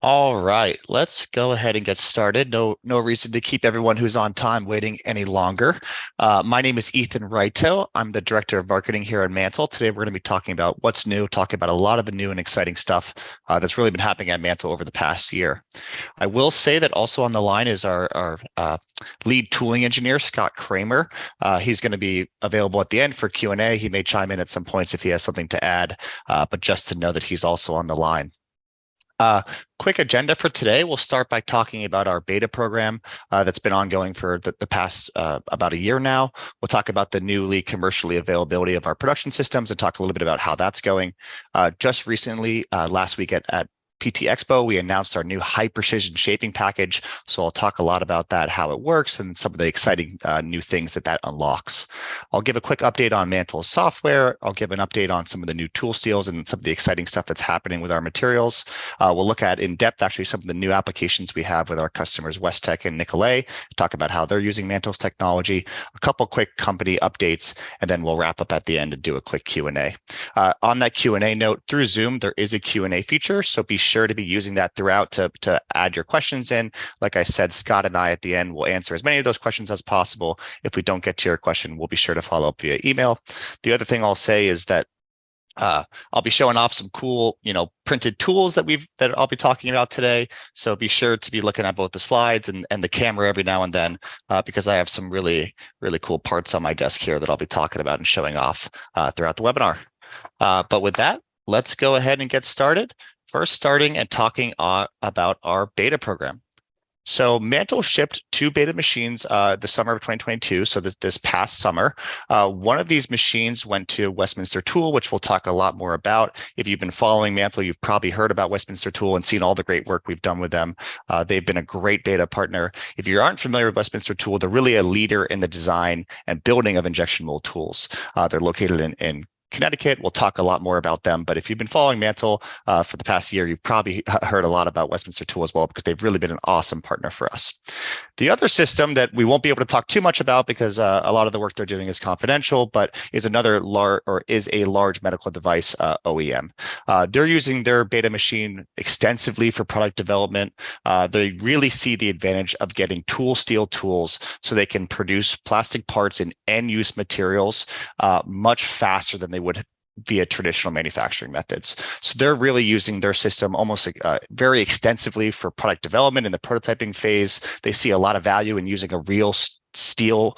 All right, let's go ahead and get started. No reason to keep everyone who's on time waiting any longer. My name is Ethan Righto. I'm the Director of Marketing here at Mantle. Today, we're going to be talking about what's new, talking about a lot of the new and exciting stuff that's really been happening at Mantle over the past year. I will say that also on the line is our lead tooling engineer, Scott Kramer. He's going to be available at the end for Q&A. He may chime in at some points if he has something to add, but just to know that he's also on the line. Uh, Quick agenda for today. We'll start by talking about our beta program that's been ongoing for the past about a year now. We'll talk about the newly commercially availability of our production systems and talk a little bit about how that's going. Just recently, last week at PT Expo, we announced our new high precision shaping package. So I'll talk a lot about that, how it works, and some of the exciting new things that unlocks. I'll give a quick update on Mantle's software. I'll give an update on some of the new tool steels and some of the exciting stuff that's happening with our materials. We'll look at in depth actually some of the new applications we have with our customers, WESTTech and NICOLET, talk about how they're using Mantle's technology, a couple quick company updates, and then we'll wrap up at the end and do a quick Q&A. On that Q&A note, through Zoom, there is a Q&A feature, so be sure to be using that throughout to add your questions in. Like I said, Scott and I at the end will answer as many of those questions as possible. If we don't get to your question, we'll be sure to follow up via email. The other thing I'll say is that I'll be showing off some cool, printed tools that I'll be talking about today. So be sure to be looking at both the slides and the camera every now and then, because I have some really, really cool parts on my desk here that I'll be talking about and showing off throughout the webinar. But with that, let's go ahead and get started. First, starting and talking about our beta program. So Mantle shipped 2 beta machines the summer of 2022, so this past summer. One of these machines went to Westminster Tool, which we'll talk a lot more about. If you've been following Mantle, you've probably heard about Westminster Tool and seen all the great work we've done with them. They've been a great beta partner. If you aren't familiar with Westminster Tool, they're really a leader in the design and building of injection mold tools. They're located in Connecticut. We'll talk a lot more about them, but if you've been following Mantle for the past year, you've probably heard a lot about Westminster Tool as well, because they've really been an awesome partner for us. The other system that we won't be able to talk too much about because a lot of the work they're doing is confidential, but is a large medical device OEM. They're using their beta machine extensively for product development. They really see the advantage of getting tool steel tools so they can produce plastic parts in end-use materials much faster than they would via traditional manufacturing methods. So they're really using their system almost very extensively for product development in the prototyping phase. They see a lot of value in using a real steel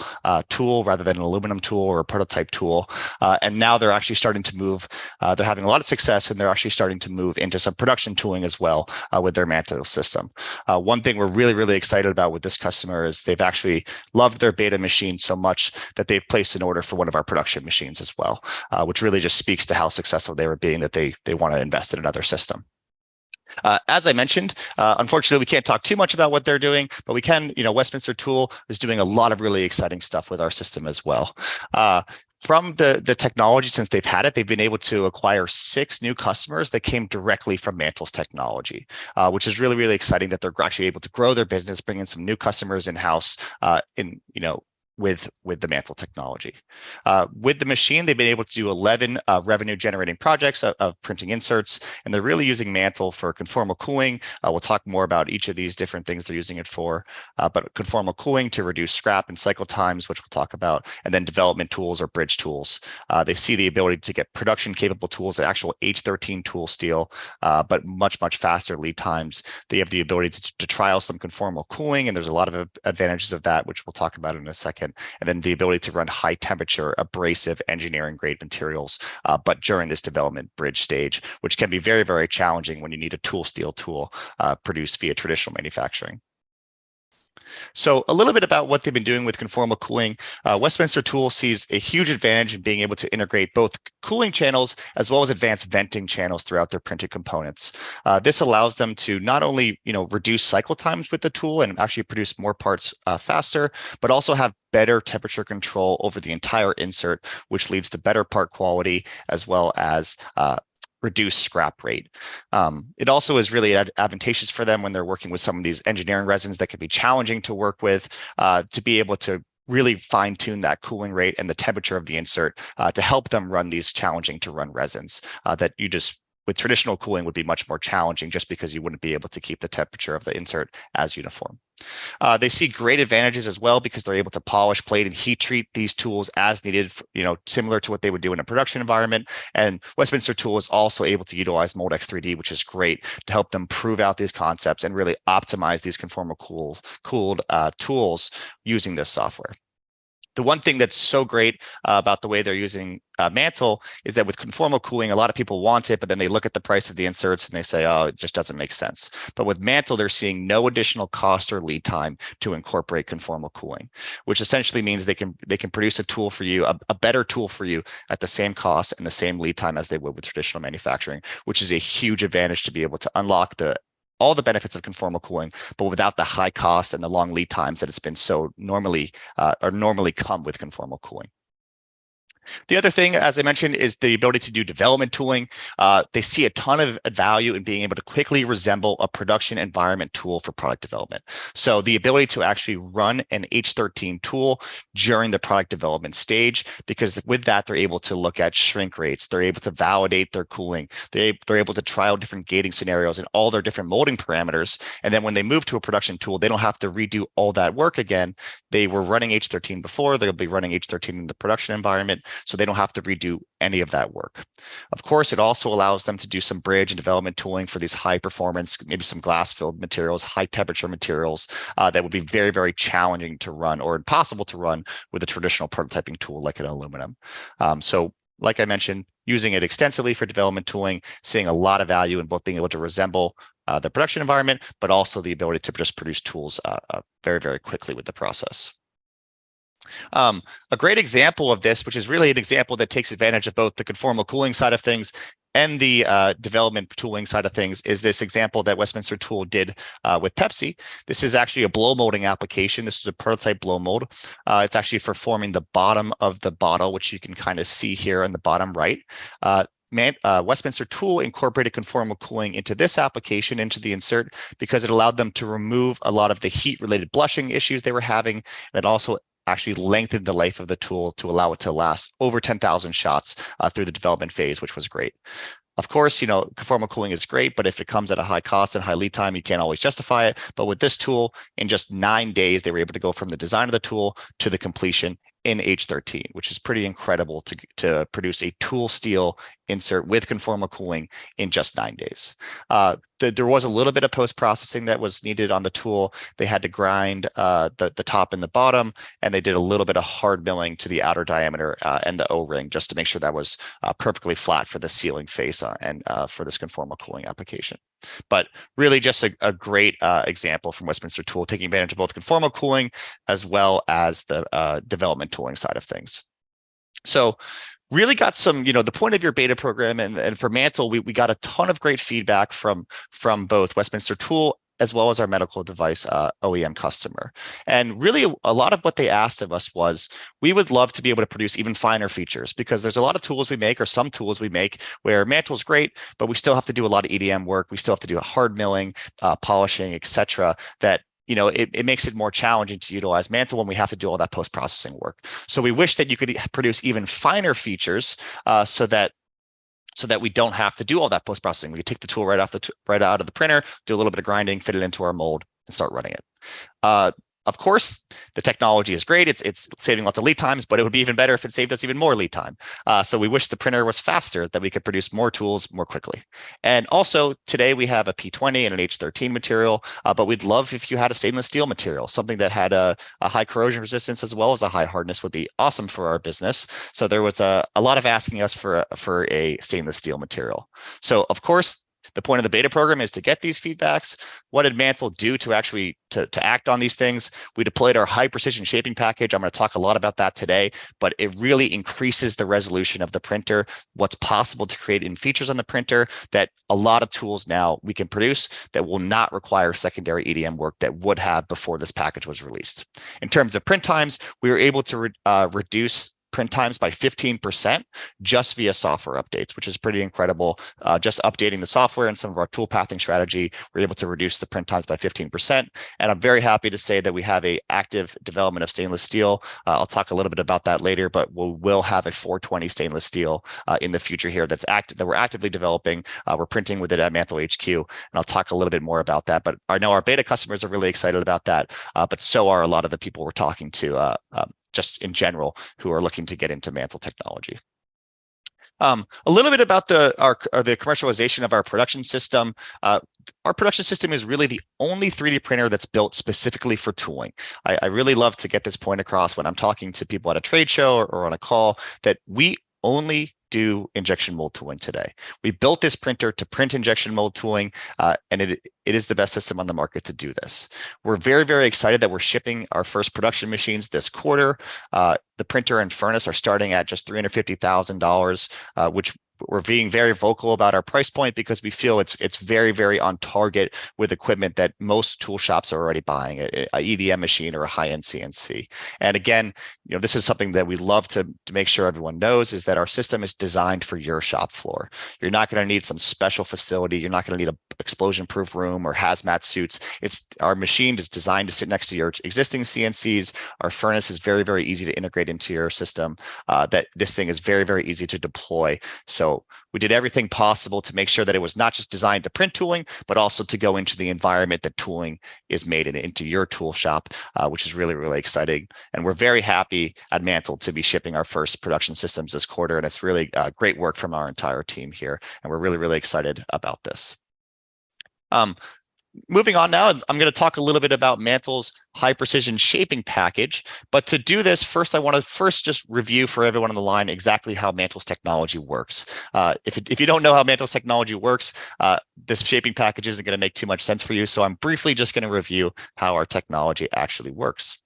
tool rather than an aluminum tool or a prototype tool. And now they're actually starting to move. They're having a lot of success, and they're actually starting to move into some production tooling as well with their Mantle system. One thing we're really, really excited about with this customer is they've actually loved their beta machine so much that they've placed an order for one of our production machines as well, which really just speaks to how successful they were being, that they want to invest in another system. As I mentioned, unfortunately, we can't talk too much about what they're doing, but we can, Westminster Tool is doing a lot of really exciting stuff with our system as well. From the technology, since they've had it, they've been able to acquire 6 new customers that came directly from Mantle's technology, which is really, really exciting that they're actually able to grow their business, bring in some new customers in-house with the Mantle technology. With the machine, they've been able to do 11 revenue generating projects of printing inserts, and they're really using Mantle for conformal cooling. We'll talk more about each of these different things they're using it for, but conformal cooling to reduce scrap and cycle times, which we'll talk about, and then development tools or bridge tools. They see the ability to get production capable tools, the actual H13 tool steel, but much, much faster lead times. They have the ability to trial some conformal cooling, and there's a lot of advantages of that, which we'll talk about in a second. And then the ability to run high temperature, abrasive engineering grade materials, but during this development bridge stage, which can be very, very challenging when you need a tool steel tool produced via traditional manufacturing. So a little bit about what they've been doing with conformal cooling. Westminster Tool sees a huge advantage in being able to integrate both cooling channels as well as advanced venting channels throughout their printed components. This allows them to not only reduce cycle times with the tool and actually produce more parts faster, but also have better temperature control over the entire insert, which leads to better part quality as well as reduce scrap rate. It also is really advantageous for them when they're working with some of these engineering resins that can be challenging to work with, to be able to really fine tune that cooling rate and the temperature of the insert to help them run these challenging to run resins that you just with traditional cooling would be much more challenging just because you wouldn't be able to keep the temperature of the insert as uniform. They see great advantages as well because they're able to polish, plate, and heat treat these tools as needed, similar to what they would do in a production environment. And Westminster Tool is also able to utilize Mold-X 3D, which is great to help them prove out these concepts and really optimize these conformal cooled tools using this software. The one thing that's so great about the way they're using Mantle is that with conformal cooling, a lot of people want it, but then they look at the price of the inserts and they say, oh, it just doesn't make sense. But with Mantle, they're seeing no additional cost or lead time to incorporate conformal cooling, which essentially means they can produce a tool for you, a better tool for you at the same cost and the same lead time as they would with traditional manufacturing, which is a huge advantage to be able to unlock all the benefits of conformal cooling, but without the high cost and the long lead times that it's been so normally come with conformal cooling. The other thing, as I mentioned, is the ability to do development tooling. They see a ton of value in being able to quickly resemble a production environment tool for product development. So the ability to actually run an H13 tool during the product development stage, because with that, they're able to look at shrink rates. They're able to validate their cooling. They're able to try out different gating scenarios and all their different molding parameters. And then when they move to a production tool, they don't have to redo all that work again. They were running H13 before. They'll be running H13 in the production environment, so they don't have to redo any of that work. Of course, it also allows them to do some bridge and development tooling for these high performance, maybe some glass-filled materials, high temperature materials that would be very, very challenging to run or impossible to run with a traditional prototyping tool like an aluminum. So like I mentioned, using it extensively for development tooling, seeing a lot of value in both being able to resemble the production environment, but also the ability to just produce tools very, very quickly with the process. A great example of this, which is really an example that takes advantage of both the conformal cooling side of things and the development tooling side of things, is this example that Westminster Tool did with Pepsi. This is actually a blow molding application. This is a prototype blow mold. It's actually for forming the bottom of the bottle, which you can kind of see here on the bottom right. Westminster Tool incorporated conformal cooling into this application, into the insert, because it allowed them to remove a lot of the heat-related blushing issues they were having, and it also actually lengthened the life of the tool to allow it to last over 10,000 shots through the development phase, which was great. Of course, conformal cooling is great, but if it comes at a high cost and high lead time, you can't always justify it. But with this tool, in just 9 days, they were able to go from the design of the tool to the completion in H13, which is pretty incredible to produce a tool steel insert with conformal cooling in just 9 days. There was a little bit of post-processing that was needed on the tool. They had to grind the top and the bottom, and they did a little bit of hard milling to the outer diameter and the O-ring just to make sure that was perfectly flat for the sealing face and for this conformal cooling application. But really just a great example from Westminster Tool, taking advantage of both conformal cooling as well as the development tooling side of things. So really got some, the point of your beta program and for Mantle, we got a ton of great feedback from both Westminster Tool as well as our medical device OEM customer. And really a lot of what they asked of us was, we would love to be able to produce even finer features, because there's a lot of tools we make, or some tools we make, where Mantle's great, but we still have to do a lot of EDM work. We still have to do hard milling, polishing, etc. that it makes it more challenging to utilize Mantle when we have to do all that post-processing work. So we wish that you could produce even finer features so that we don't have to do all that post-processing. We could take the tool right out of the printer, do a little bit of grinding, fit it into our mold, and start running it. Of course, the technology is great. It's saving lots of lead times, but it would be even better if it saved us even more lead time. So we wish the printer was faster, that we could produce more tools more quickly. And also today we have a P20 and an H13 material, but we'd love if you had a stainless steel material, something that had a high corrosion resistance as well as a high hardness would be awesome for our business. So there was a lot of asking us for a stainless steel material. So of course, the point of the beta program is to get these feedbacks. What did Mantle do to actually to act on these things? We deployed our high precision shaping package. I'm going to talk a lot about that today, but it really increases the resolution of the printer, what's possible to create in features on the printer that a lot of tools now we can produce that will not require secondary EDM work that would have before this package was released. In terms of print times, we were able to reduce print times by 15% just via software updates, which is pretty incredible. Just updating the software and some of our tool pathing strategy, we're able to reduce the print times by 15%. And I'm very happy to say that we have a active development of stainless steel. I'll talk a little bit about that later, but we will have a 420 stainless steel in the future here that we're actively developing. We're printing with it at Mantle HQ, and I'll talk a little bit more about that. But I know our beta customers are really excited about that, but so are a lot of the people we're talking to just in general who are looking to get into Mantle technology. A little bit about the commercialization of our production system. Our production system is really the only 3D printer that's built specifically for tooling. I really love to get this point across when I'm talking to people at a trade show or on a call that we only do injection mold tooling today. We built this printer to print injection mold tooling, and it is the best system on the market to do this. We're very, very excited that we're shipping our first production machines this quarter. The printer and furnace are starting at just $350,000, which we're being very vocal about our price point because we feel it's very, very on target with equipment that most tool shops are already buying, a EDM machine or a high-end CNC. And again, this is something that we love to make sure everyone knows is that our system is designed for your shop floor. You're not going to need some special facility. You're not going to need an explosion-proof room or hazmat suits. Our machine is designed to sit next to your existing CNCs. Our furnace is very, very easy to integrate into your system. That this thing is very, very easy to deploy. So we did everything possible to make sure that it was not just designed to print tooling, but also to go into the environment that tooling is made into your tool shop, which is really, really exciting. And we're very happy at Mantle to be shipping our first production systems this quarter. And it's really great work from our entire team here. And we're really, really excited about this. Moving on now, I'm going to talk a little bit about Mantle's high precision shaping package. But to do this, first, I want to just review for everyone on the line exactly how Mantle's technology works. If you don't know how Mantle's technology works, this shaping package isn't going to make too much sense for you. So I'm briefly just going to review how our technology actually works.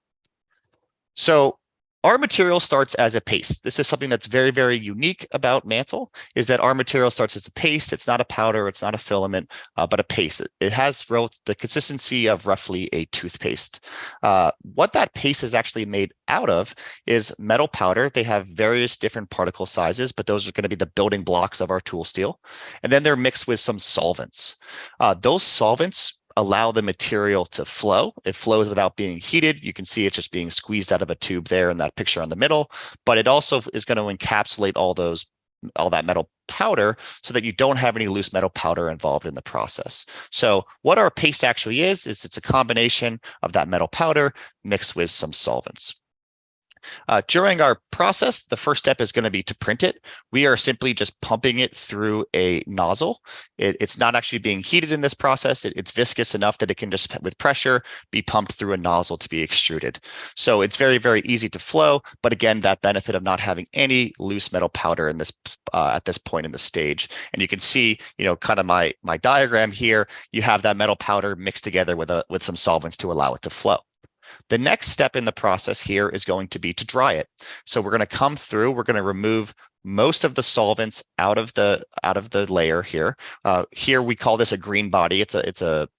So our material starts as a paste. This is something that's very, very unique about Mantle, is that our material starts as a paste. It's not a powder, it's not a filament, but a paste. It has the consistency of roughly a toothpaste. What that paste is actually made out of is metal powder. They have various different particle sizes, but those are going to be the building blocks of our tool steel. And then they're mixed with some solvents. Those solvents allow the material to flow. It flows without being heated. You can see it just being squeezed out of a tube there in that picture on the middle, but it also is going to encapsulate all that metal powder so that you don't have any loose metal powder involved in the process. So what our paste actually is it's a combination of that metal powder mixed with some solvents. During our process, the first step is going to be to print it. We are simply just pumping it through a nozzle. It's not actually being heated in this process. It's viscous enough that it can just, with pressure, be pumped through a nozzle to be extruded. So it's very, very easy to flow. But again, that benefit of not having any loose metal powder in this at this point in the stage. And you can see, kind of my diagram here. You have that metal powder mixed together with some solvents to allow it to flow. The next step in the process here is going to be to dry it. So we're going to come through, we're going to remove most of the solvents out of the layer here. Here we call this a green body. It's a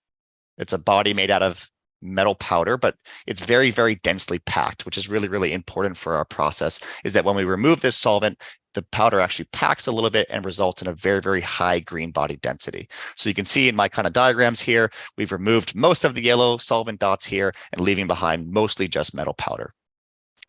body made out of metal powder, but it's very, very densely packed, which is really, really important for our process, is that when we remove this solvent, the powder actually packs a little bit and results in a very, very high green body density. So you can see in my kind of diagrams here, we've removed most of the yellow solvent dots here and leaving behind mostly just metal powder.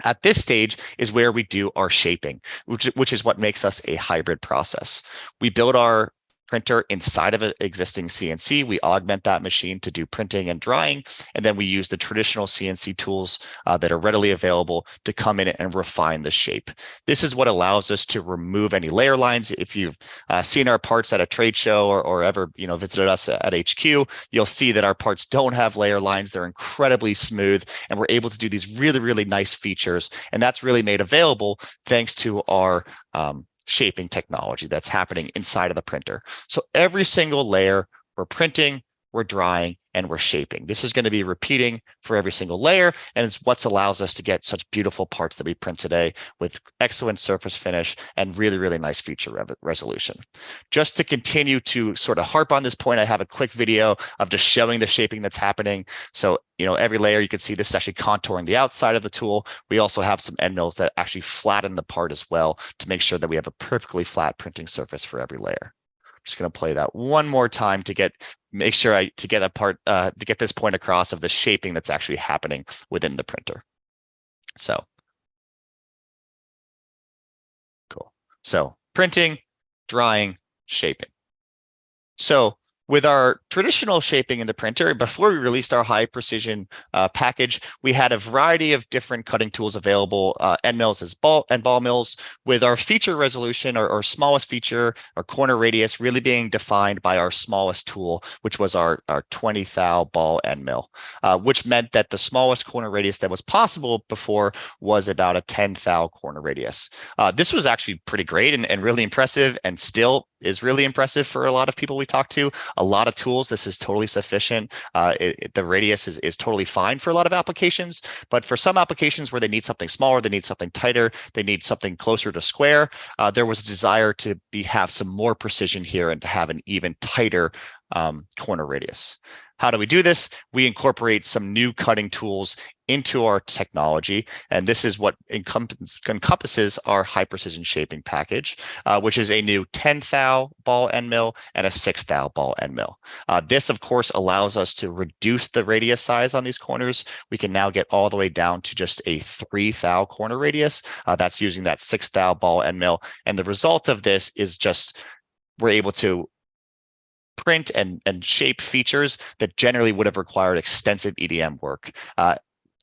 At this stage is where we do our shaping, which is what makes us a hybrid process. We build our printer inside of an existing CNC. We augment that machine to do printing and drying, and then we use the traditional CNC tools that are readily available to come in and refine the shape. This is what allows us to remove any layer lines. If you've seen our parts at a trade show or ever visited us at HQ, you'll see that our parts don't have layer lines. They're incredibly smooth, and we're able to do these really, really nice features. And that's really made available thanks to our shaping technology that's happening inside of the printer. So every single layer we're printing, we're drying, and we're shaping. This is going to be repeating for every single layer, and it's what allows us to get such beautiful parts that we print today with excellent surface finish and really, really nice feature resolution. Just to continue to sort of harp on this point, I have a quick video of just showing the shaping that's happening. So, every layer you can see this is actually contouring the outside of the tool. We also have some end mills that actually flatten the part as well to make sure that we have a perfectly flat printing surface for every layer. I'm just going to play that one more time to get this point across of the shaping that's actually happening within the printer. So cool. So printing, drying, shaping. So with our traditional shaping in the printer, before we released our high precision package, we had a variety of different cutting tools available, end mills as ball mills, with our feature resolution, or smallest feature, our corner radius really being defined by our smallest tool, which was our 20 thou ball end mill, which meant that the smallest corner radius that was possible before was about a 10 thou corner radius. This was actually pretty great and really impressive, and still is really impressive for a lot of people we talk to. A lot of tools, this is totally sufficient. The radius is totally fine for a lot of applications, but for some applications where they need something smaller, they need something tighter, they need something closer to square, there was a desire to have some more precision here and to have an even tighter corner radius. How do we do this? We incorporate some new cutting tools into our technology, and this is what encompasses our high precision shaping package, which is a new 10 thou ball end mill and a 6 thou ball end mill. This, of course, allows us to reduce the radius size on these corners. We can now get all the way down to just a 3 thou corner radius. That's using that 6 thou ball end mill, and the result of this is just we're able to print and shape features that generally would have required extensive EDM work.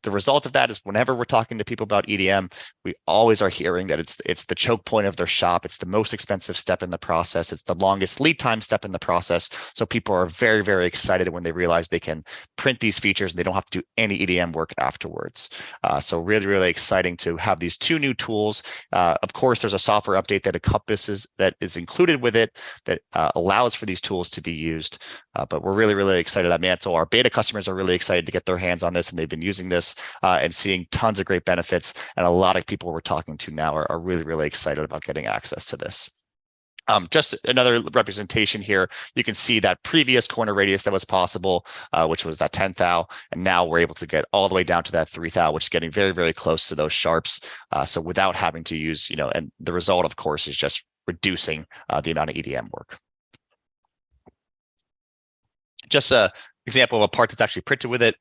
The result of that is whenever we're talking to people about EDM, we always are hearing that it's the choke point of their shop. It's the most expensive step in the process. It's the longest lead time step in the process. So people are very, very excited when they realize they can print these features and they don't have to do any EDM work afterwards. So really, really exciting to have these two new tools. Of course, there's a software update that is included with it that allows for these tools to be used. But we're really, really excited at Mantle. Our beta customers are really excited to get their hands on this, and they've been using this and seeing tons of great benefits. And a lot of people we're talking to now are really, really excited about getting access to this. Just another representation here. You can see that previous corner radius that was possible, which was that 10 thou, and now we're able to get all the way down to that 3 thou, which is getting very, very close to those sharps. So without having to use, and the result, of course, is just reducing the amount of EDM work. Just an example of a part that's actually printed with it.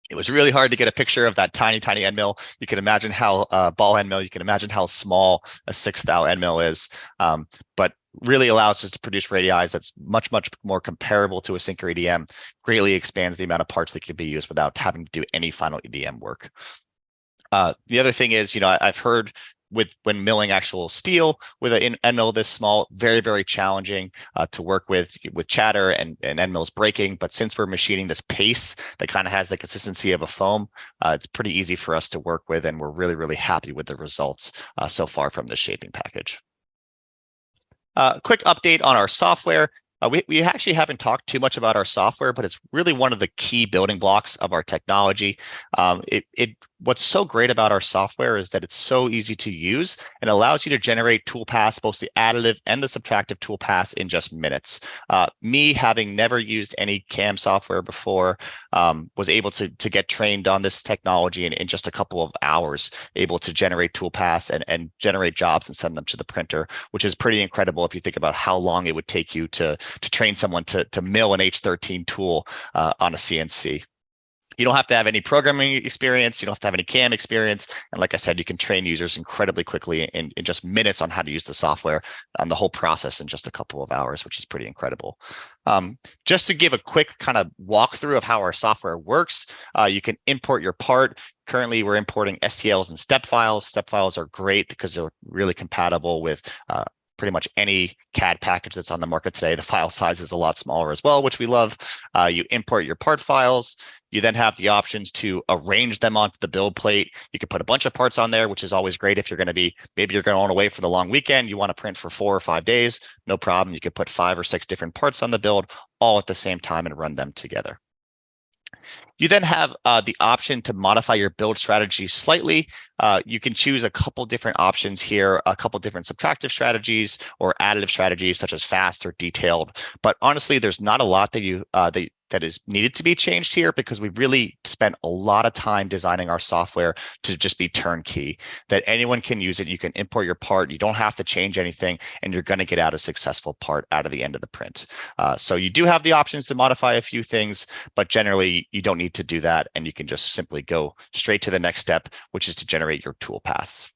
It was really hard to get a picture of that tiny, tiny end mill. You can imagine how ball end mill, you can imagine how small a 6 thou end mill is, but really allows us to produce radii that's much, much more comparable to a sinker EDM, greatly expands the amount of parts that can be used without having to do any final EDM work. The other thing is, I've heard when milling actual steel with an end mill this small, very, very challenging to work with chatter and end mills breaking. But since we're machining this paste that kind of has the consistency of a foam, it's pretty easy for us to work with, and we're really, really happy with the results so far from the shaping package. Quick update on our software. We actually haven't talked too much about our software, but it's really one of the key building blocks of our technology. What's so great about our software is that it's so easy to use and allows you to generate toolpaths, both the additive and the subtractive toolpaths, in just minutes. Me, having never used any CAM software before, was able to get trained on this technology in just a couple of hours, able to generate toolpaths and generate jobs and send them to the printer, which is pretty incredible if you think about how long it would take you to train someone to mill an H13 tool on a CNC. You don't have to have any programming experience. You don't have to have any CAM experience. And like I said, you can train users incredibly quickly in just minutes on how to use the software, on the whole process in just a couple of hours, which is pretty incredible. Just to give a quick kind of walkthrough of how our software works, you can import your part. Currently, we're importing STLs and step files. Step files are great because they're really compatible with pretty much any CAD package that's on the market today. The file size is a lot smaller as well, which we love. You import your part files. You then have the options to arrange them onto the build plate. You can put a bunch of parts on there, which is always great if you're going to be, maybe you're going away for the long weekend, you want to print for 4 or 5 days, no problem. You could put 5 or 6 different parts on the build all at the same time and run them together. You then have the option to modify your build strategy slightly. You can choose a couple different options here, a couple different subtractive strategies or additive strategies such as fast or detailed. But honestly, there's not a lot that is needed to be changed here because we really spent a lot of time designing our software to just be turnkey, that anyone can use it. You can import your part. You don't have to change anything, and you're going to get out a successful part out of the end of the print. So you do have the options to modify a few things, but generally you don't need to do that, and you can just simply go straight to the next step, which is to generate your tool paths.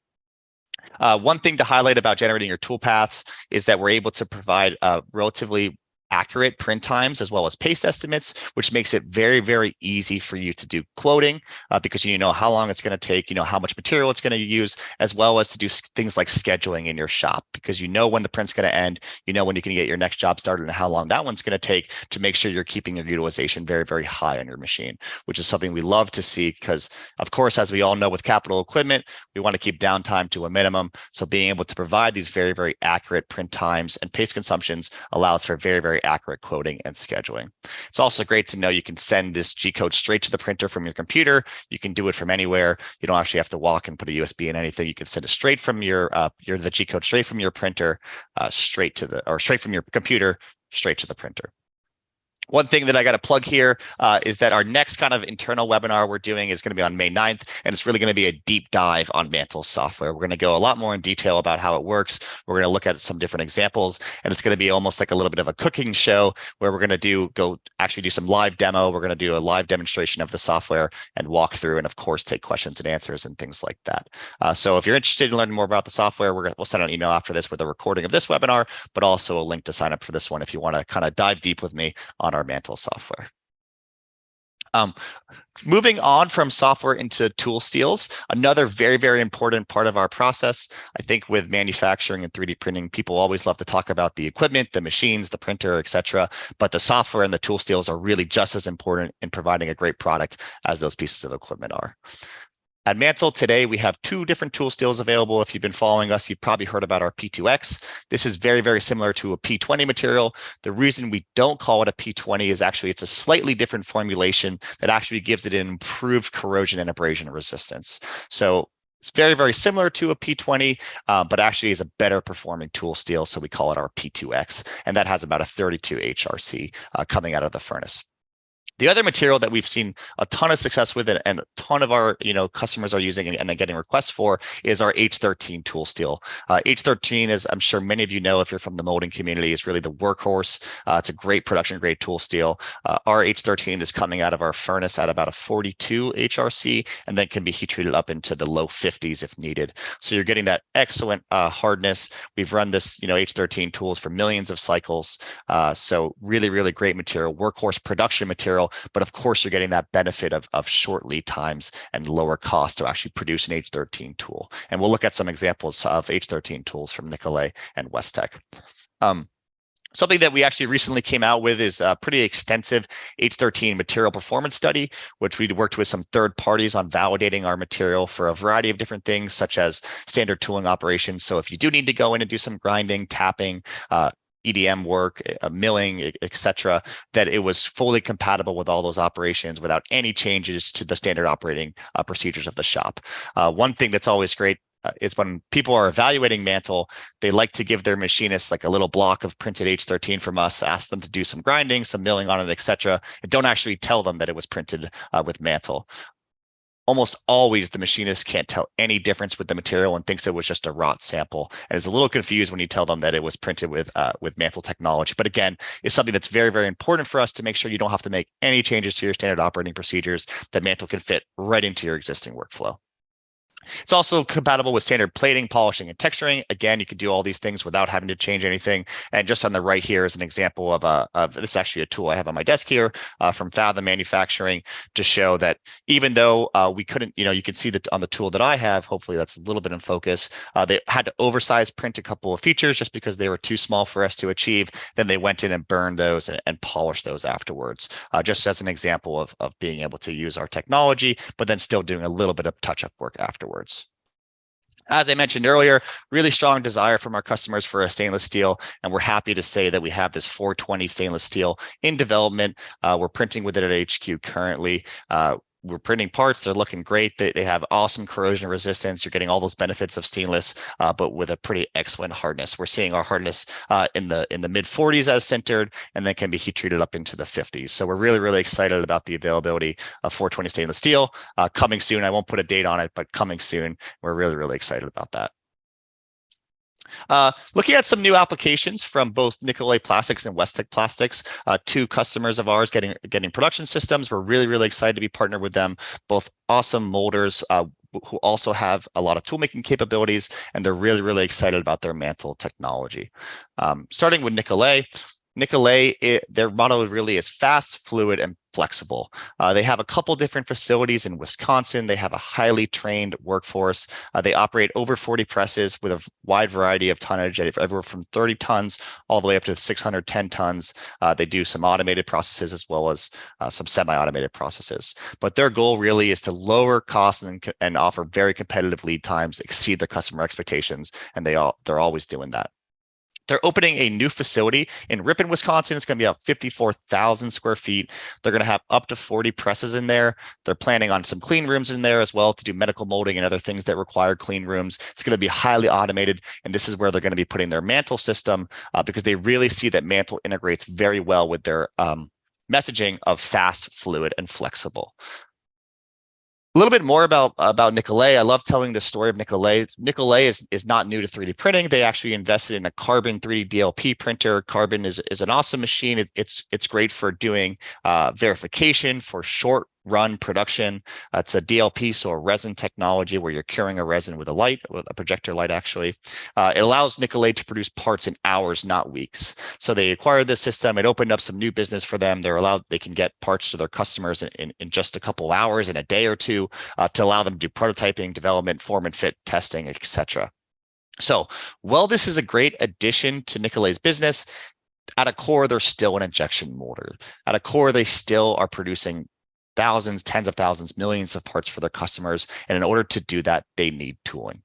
One thing to highlight about generating your tool paths is that we're able to provide relatively accurate print times as well as paste estimates, which makes it very, very easy for you to do quoting because you know how long it's going to take, you know how much material it's going to use, as well as to do things like scheduling in your shop because you know when the print's going to end, you know when you can get your next job started and how long that one's going to take to make sure you're keeping your utilization very, very high on your machine, which is something we love to see because, of course, as we all know with capital equipment, we want to keep downtime to a minimum. So being able to provide these very, very accurate print times and paste consumptions allows for very, very accurate quoting and scheduling. It's also great to know you can send this G-code straight to the printer from your computer. You can do it from anywhere. You don't actually have to walk and put a USB in anything. You can send it straight from the G-code straight from your printer, straight from your computer, straight to the printer. One thing that I got to plug here is that our next kind of internal webinar we're doing is going to be on May 9th, and it's really going to be a deep dive on Mantle software. We're going to go a lot more in detail about how it works. We're going to look at some different examples, and it's going to be almost like a little bit of a cooking show where we're going to actually do some live demo. We're going to do a live demonstration of the software and walk through, and of course, take questions and answers and things like that. So if you're interested in learning more about the software, we'll send an email after this with a recording of this webinar, but also a link to sign up for this one if you want to kind of dive deep with me on our Mantle software. Moving on from software into tool steels, another very, very important part of our process. I think with manufacturing and 3D printing, people always love to talk about the equipment, the machines, the printer, etc. But the software and the tool steels are really just as important in providing a great product as those pieces of equipment are. At Mantle today, we have 2 different tool steels available. If you've been following us, you've probably heard about our P2X. This is very, very similar to a P20 material. The reason we don't call it a P20 is actually it's a slightly different formulation that actually gives it an improved corrosion and abrasion resistance. So it's very, very similar to a P20, but actually is a better performing tool steel. So we call it our P2X, and that has about a 32 HRC coming out of the furnace. The other material that we've seen a ton of success with and a ton of our customers are using and getting requests for is our H13 tool steel. H13, as I'm sure many of you know if you're from the molding community, is really the workhorse. It's a great production grade tool steel. Our H13 is coming out of our furnace at about a 42 HRC and then can be heat treated up into the low 50s if needed. So you're getting that excellent hardness. We've run this H13 tools for millions of cycles. So really, really great material, workhorse production material. But of course, you're getting that benefit of short lead times and lower cost to actually produce an H13 tool. And we'll look at some examples of H13 tools from NICOLET and WESTTECH. Something that we actually recently came out with is a pretty extensive H13 material performance study, which we worked with some third parties on validating our material for a variety of different things, such as standard tooling operations. So if you do need to go in and do some grinding, tapping, EDM work, milling, etc., that it was fully compatible with all those operations without any changes to the standard operating procedures of the shop. One thing that's always great is when people are evaluating Mantle, they like to give their machinists like a little block of printed H13 from us, ask them to do some grinding, some milling on it, etc., and don't actually tell them that it was printed with Mantle. Almost always the machinist can't tell any difference with the material and thinks it was just a wrought sample and is a little confused when you tell them that it was printed with Mantle technology. But again, it's something that's very, very important for us to make sure you don't have to make any changes to your standard operating procedures, that Mantle can fit right into your existing workflow. It's also compatible with standard plating, polishing, and texturing. Again, you can do all these things without having to change anything. And just on the right here is an example of this is actually a tool I have on my desk here from Fathom Manufacturing to show that even though we couldn't, you can see that on the tool that I have, hopefully that's a little bit in focus. They had to oversize print a couple of features just because they were too small for us to achieve. Then they went in and burned those and polished those afterwards, just as an example of being able to use our technology, but then still doing a little bit of touch-up work afterwards. As I mentioned earlier, really strong desire from our customers for a stainless steel, and we're happy to say that we have this 420 stainless steel in development. We're printing with it at HQ currently. We're printing parts. They're looking great. They have awesome corrosion resistance. You're getting all those benefits of stainless, but with a pretty excellent hardness. We're seeing our hardness in the mid 40s as centered, and then can be heat treated up into the 50s. So we're really, really excited about the availability of 420 stainless steel coming soon. I won't put a date on it, but coming soon. We're really, really excited about that. Looking at some new applications from both NICOLET Plastics and WESTTEC Plastics, two customers of ours getting production systems. We're really, really excited to be partnered with them. Both awesome molders who also have a lot of toolmaking capabilities, and they're really, really excited about their Mantle technology. Starting with NICOLET. NICOLET, their motto really is fast, fluid, and flexible. They have a couple different facilities in Wisconsin. They have a highly trained workforce. They operate over 40 presses with a wide variety of tonnage, everywhere from 30 tons all the way up to 610 tons. They do some automated processes as well as some semi-automated processes. But their goal really is to lower costs and offer very competitive lead times, exceed their customer expectations, and they're always doing that. They're opening a new facility in Ripon, Wisconsin. It's going to be about 54,000 square feet. They're going to have up to 40 presses in there. They're planning on some clean rooms in there as well to do medical molding and other things that require clean rooms. It's going to be highly automated, and this is where they're going to be putting their Mantle system because they really see that Mantle integrates very well with their messaging of fast, fluid, and flexible. A little bit more about NICOLET. I love telling the story of NICOLET. NICOLET is not new to 3D printing. They actually invested in a carbon 3D DLP printer. Carbon is an awesome machine. It's great for doing verification for short run production. It's a DLP, so a resin technology where you're curing a resin with a projector light actually. It allows NICOLET to produce parts in hours, not weeks. So they acquired this system. It opened up some new business for them. They can get parts to their customers in just a couple of hours, in a day or two, to allow them to do prototyping, development, form and fit testing, etc. So while this is a great addition to NICOLET's business, at a core, they're still an injection molder. At a core, they still are producing thousands, tens of thousands, millions of parts for their customers. And in order to do that, they need tooling.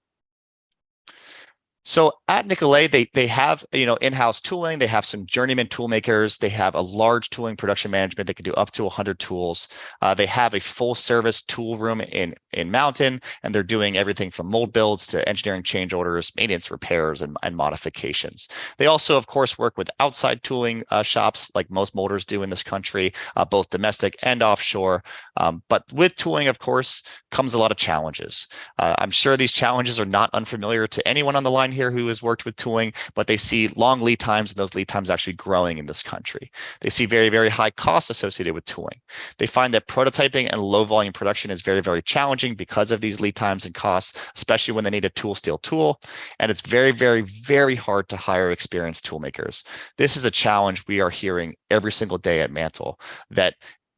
So at NICOLET, they have in-house tooling. They have some journeyman tool makers. They have a large tooling production management. They can do up to 100 tools. They have a full service tool room in Mountain, and they're doing everything from mold builds to engineering change orders, maintenance, repairs, and modifications. They also, of course, work with outside tooling shops like most molders do in this country, both domestic and offshore. But with tooling, of course, comes a lot of challenges. I'm sure these challenges are not unfamiliar to anyone on the line here who has worked with tooling, but they see long lead times, and those lead times actually growing in this country. They see very, very high costs associated with tooling. They find that prototyping and low volume production is very, very challenging because of these lead times and costs, especially when they need a tool steel tool. And it's very, very, very hard to hire experienced tool makers. This is a challenge we are hearing every single day at Mantle, that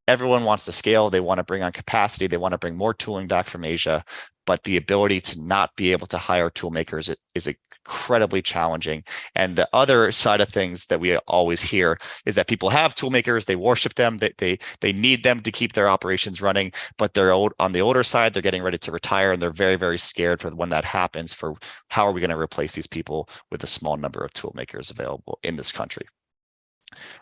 everyone wants to scale. They want to bring on capacity. They want to bring more tooling back from Asia, but the ability to not be able to hire tool makers is incredibly challenging. And the other side of things that we always hear is that people have tool makers, they worship them, they need them to keep their operations running, but they're on the older side, they're getting ready to retire, and they're very, very scared for when that happens, for how are we going to replace these people with a small number of tool makers available in this country.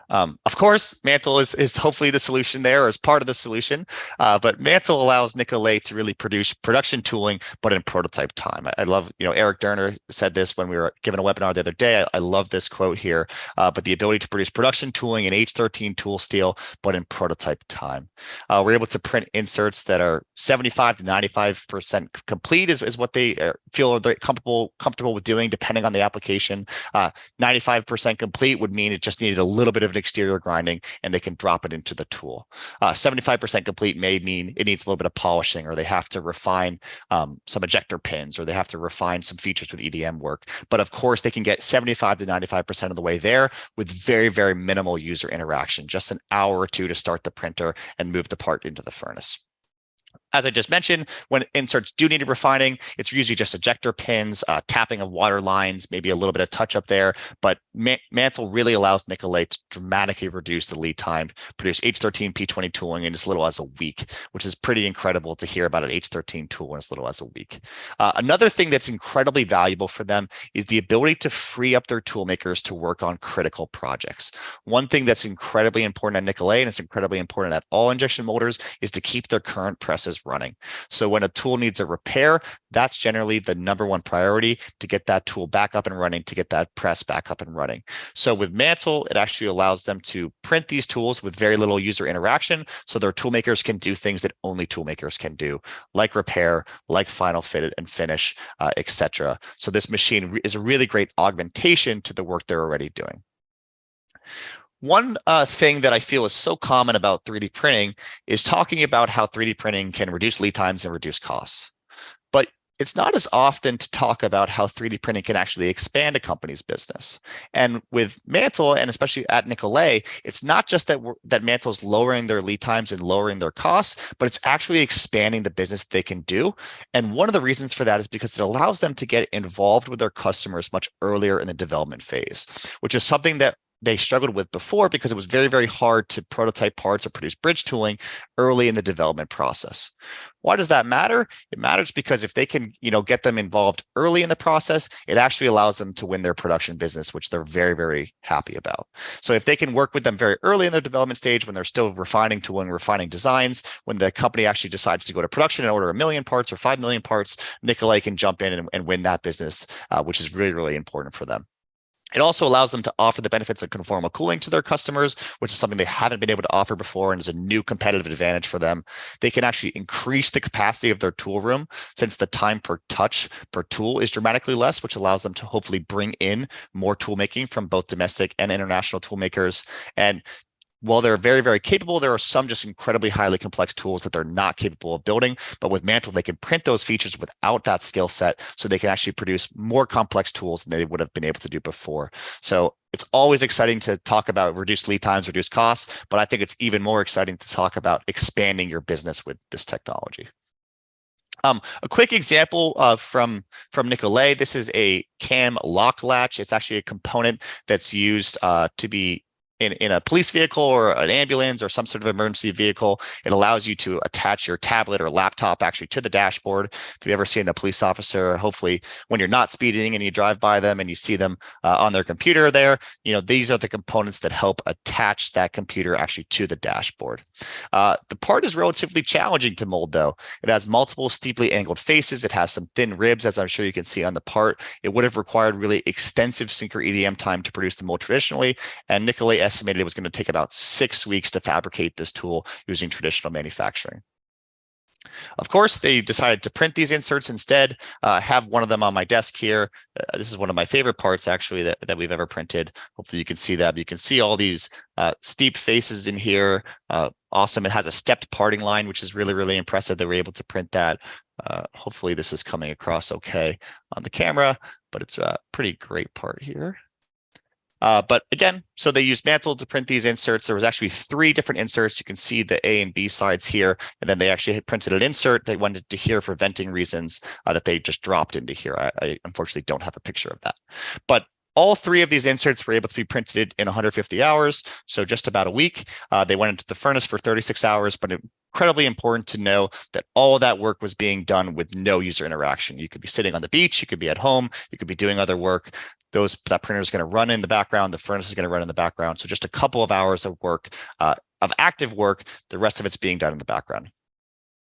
Of course, Mantle is hopefully the solution there, or is part of the solution, but Mantle allows NICOLET to really produce production tooling, but in prototype time. I love, Eric Derner said this when we were giving a webinar the other day. I love this quote here, but the ability to produce production tooling in H13 tool steel, but in prototype time. We're able to print inserts that are 75 to 95% complete is what they feel they're comfortable with doing, depending on the application. 95% complete would mean it just needed a little bit of an exterior grinding, and they can drop it into the tool. 75% complete may mean it needs a little bit of polishing, or they have to refine some ejector pins, or they have to refine some features with EDM work. But of course, they can get 75 to 95% of the way there with very, very minimal user interaction, just an hour or two to start the printer and move the part into the furnace. As I just mentioned, when inserts do need refining, it's usually just ejector pins, tapping of water lines, maybe a little bit of touch up there. But Mantle really allows NICOLET to dramatically reduce the lead time, produce H13 P20 tooling in as little as a week, which is pretty incredible to hear about an H13 tool in as little as a week. Another thing that's incredibly valuable for them is the ability to free up their tool makers to work on critical projects. One thing that's incredibly important at NICOLET, and it's incredibly important at all injection molders, is to keep their current presses running. So when a tool needs a repair, that's generally the number one priority, to get that tool back up and running, to get that press back up and running. So with Mantle, it actually allows them to print these tools with very little user interaction, so their tool makers can do things that only tool makers can do, like repair, like final fit and finish, etc. So this machine is a really great augmentation to the work they're already doing. One thing that I feel is so common about 3D printing is talking about how 3D printing can reduce lead times and reduce costs. But it's not as often to talk about how 3D printing can actually expand a company's business. And with Mantle, and especially at NICOLET, it's not just that Mantle's lowering their lead times and lowering their costs, but it's actually expanding the business they can do. And one of the reasons for that is because it allows them to get involved with their customers much earlier in the development phase, which is something that they struggled with before, because it was very, very hard to prototype parts or produce bridge tooling early in the development process. Why does that matter? It matters because if they can, get them involved early in the process, it actually allows them to win their production business, which they're very, very happy about. So if they can work with them very early in their development stage, when they're still refining tooling, refining designs, when the company actually decides to go to production and order 1 million parts or 5 million parts, NICOLET can jump in and win that business, which is really, really important for them. It also allows them to offer the benefits of conformal cooling to their customers, which is something they haven't been able to offer before and is a new competitive advantage for them. They can actually increase the capacity of their tool room, since the time per touch per tool is dramatically less, which allows them to hopefully bring in more tool making from both domestic and international tool makers. And while they're very, very capable, there are some just incredibly highly complex tools that they're not capable of building. But with Mantle, they can print those features without that skill set, so they can actually produce more complex tools than they would have been able to do before. So it's always exciting to talk about reduced lead times, reduced costs, but I think it's even more exciting to talk about expanding your business with this technology. A quick example from NICOLET. This is a cam lock latch. It's actually a component that's used to be in a police vehicle or an ambulance or some sort of emergency vehicle. It allows you to attach your tablet or laptop actually to the dashboard. If you've ever seen a police officer, hopefully when you're not speeding and you drive by them and you see them on their computer there, these are the components that help attach that computer actually to the dashboard. The part is relatively challenging to mold, though. It has multiple steeply angled faces. It has some thin ribs, as I'm sure you can see on the part. It would have required really extensive synchro EDM time to produce the mold traditionally, and NICOLET estimated it was going to take about 6 weeks to fabricate this tool using traditional manufacturing. Of course, they decided to print these inserts instead. I have one of them on my desk here. This is one of my favorite parts, actually, that we've ever printed. Hopefully you can see that. But you can see all these steep faces in here. Awesome. It has a stepped parting line, which is really, really impressive that we're able to print that. Hopefully this is coming across okay on the camera, but it's a pretty great part here. But again, so they used Mantle to print these inserts. There was actually 3 different inserts. You can see the A and B sides here, and then they actually had printed an insert they wanted to here for venting reasons that they just dropped into here. I unfortunately don't have a picture of that. But all 3 of these inserts were able to be printed in 150 hours, so just about a week. They went into the furnace for 36 hours, but incredibly important to know that all of that work was being done with no user interaction. You could be sitting on the beach, you could be at home, you could be doing other work. That printer is going to run in the background, the furnace is going to run in the background. So just a couple of hours of work, of active work, the rest of it's being done in the background.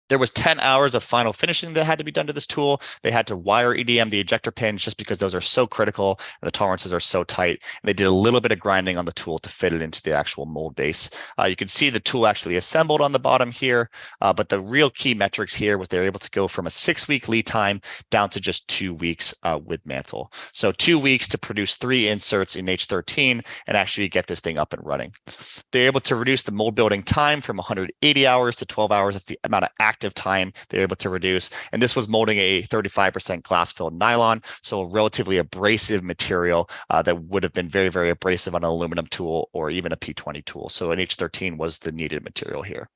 There was 10 hours of final finishing that had to be done to this tool. They had to wire EDM the ejector pins just because those are so critical and the tolerances are so tight. And they did a little bit of grinding on the tool to fit it into the actual mold base. You can see the tool actually assembled on the bottom here, but the real key metrics here was they're able to go from a 6-week lead time down to just 2 weeks with Mantle. So 2 weeks to produce 3 inserts in H13 and actually get this thing up and running. They're able to reduce the mold building time from 180 hours to 12 hours. That's the amount of active time they're able to reduce. And this was molding a 35% glass filled nylon, so a relatively abrasive material that would have been very, very abrasive on an aluminum tool or even a P20 tool. So an H13 was the needed material here.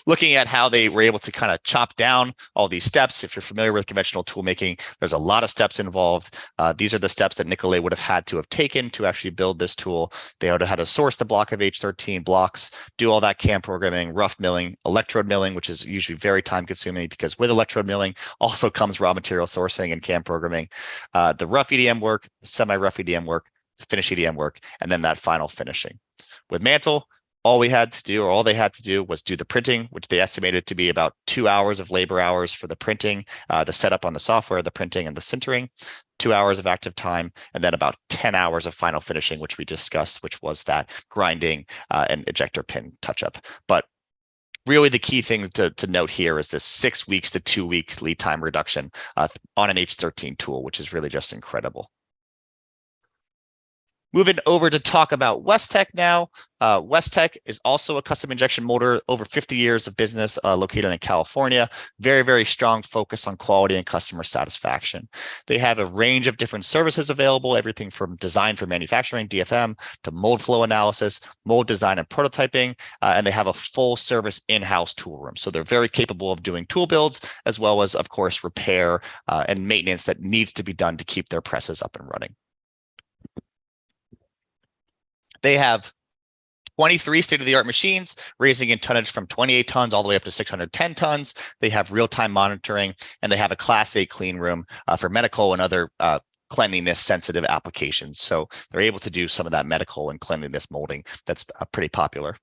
Looking at how they were able to kind of chop down all these steps. If you're familiar with conventional tool making, there's a lot of steps involved. These are the steps that NICOLET would have had to have taken to actually build this tool. They would have had to source the block of H13 blocks, do all that CAM programming, rough milling, electrode milling, which is usually very time consuming because with electrode milling also comes raw material sourcing and CAM programming, the rough EDM work, semi-rough EDM work, finish EDM work, and then that final finishing. With Mantle, all they had to do was do the printing, which they estimated to be about 2 hours of labor hours for the printing, the setup on the software, the printing and the sintering, 2 hours of active time, and then about 10 hours of final finishing, which we discussed, which was that grinding and ejector pin touch up. But really the key thing to note here is this 6 weeks to 2 weeks lead time reduction on an H13 tool, which is really just incredible. Moving over to talk about WESTTECH now. WESTTECH is also a custom injection molder, over 50 years of business, located in California. Very, very strong focus on quality and customer satisfaction. They have a range of different services available, everything from design for manufacturing, DFM, to mold flow analysis, mold design and prototyping, and they have a full service in-house tool room. So they're very capable of doing tool builds, as well as, of course, repair and maintenance that needs to be done to keep their presses up and running. They have 23 state-of-the-art machines, ranging in tonnage from 28 tons all the way up to 610 tons. They have real-time monitoring, and they have a Class A clean room for medical and other cleanliness-sensitive applications. So they're able to do some of that medical and cleanliness molding that's pretty popular.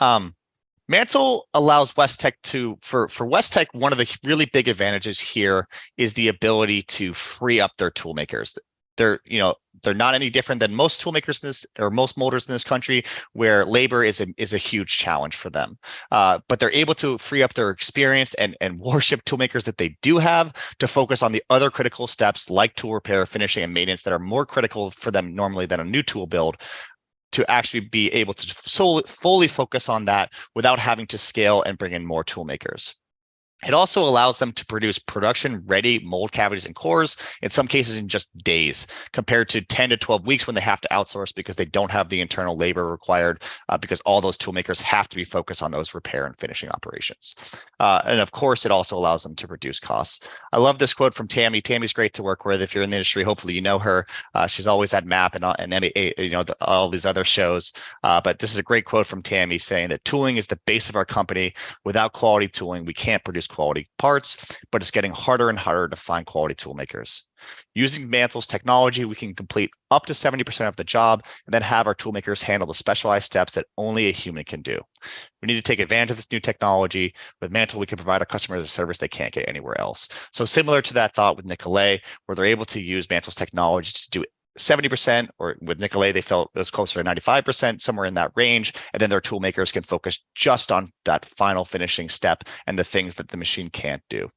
Mantle allows WESTTECH for WESTTECH, one of the really big advantages here is the ability to free up their tool makers. They're not any different than most tool makers in this, or most molders in this country, where labor is a huge challenge for them. But they're able to free up their experience and worship tool makers that they do have to focus on the other critical steps like tool repair, finishing, and maintenance that are more critical for them normally than a new tool build, to actually be able to fully focus on that without having to scale and bring in more tool makers. It also allows them to produce production-ready mold cavities and cores, in some cases in just days, compared to 10 to 12 weeks when they have to outsource because they don't have the internal labor required, because all those tool makers have to be focused on those repair and finishing operations. And of course, it also allows them to reduce costs. I love this quote from Tammy. Tammy's great to work with. If you're in the industry, hopefully you know her. She's always at MAP and all these other shows. But this is a great quote from Tammy saying that tooling is the base of our company. Without quality tooling, we can't produce quality parts, but it's getting harder and harder to find quality tool makers. Using Mantle's technology, we can complete up to 70% of the job and then have our tool makers handle the specialized steps that only a human can do. We need to take advantage of this new technology. With Mantle, we can provide our customers a service they can't get anywhere else. So similar to that thought with NICOLET, where they're able to use Mantle's technology to do 70%, or with NICOLET, they felt it was closer to 95%, somewhere in that range. And then their tool makers can focus just on that final finishing step and the things that the machine can't do,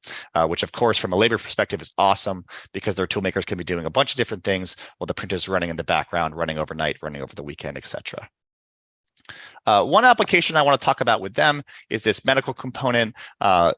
which of course, from a labor perspective is awesome because their tool makers can be doing a bunch of different things while the printer's running in the background, running overnight, running over the weekend, etc. One application I want to talk about with them is this medical component.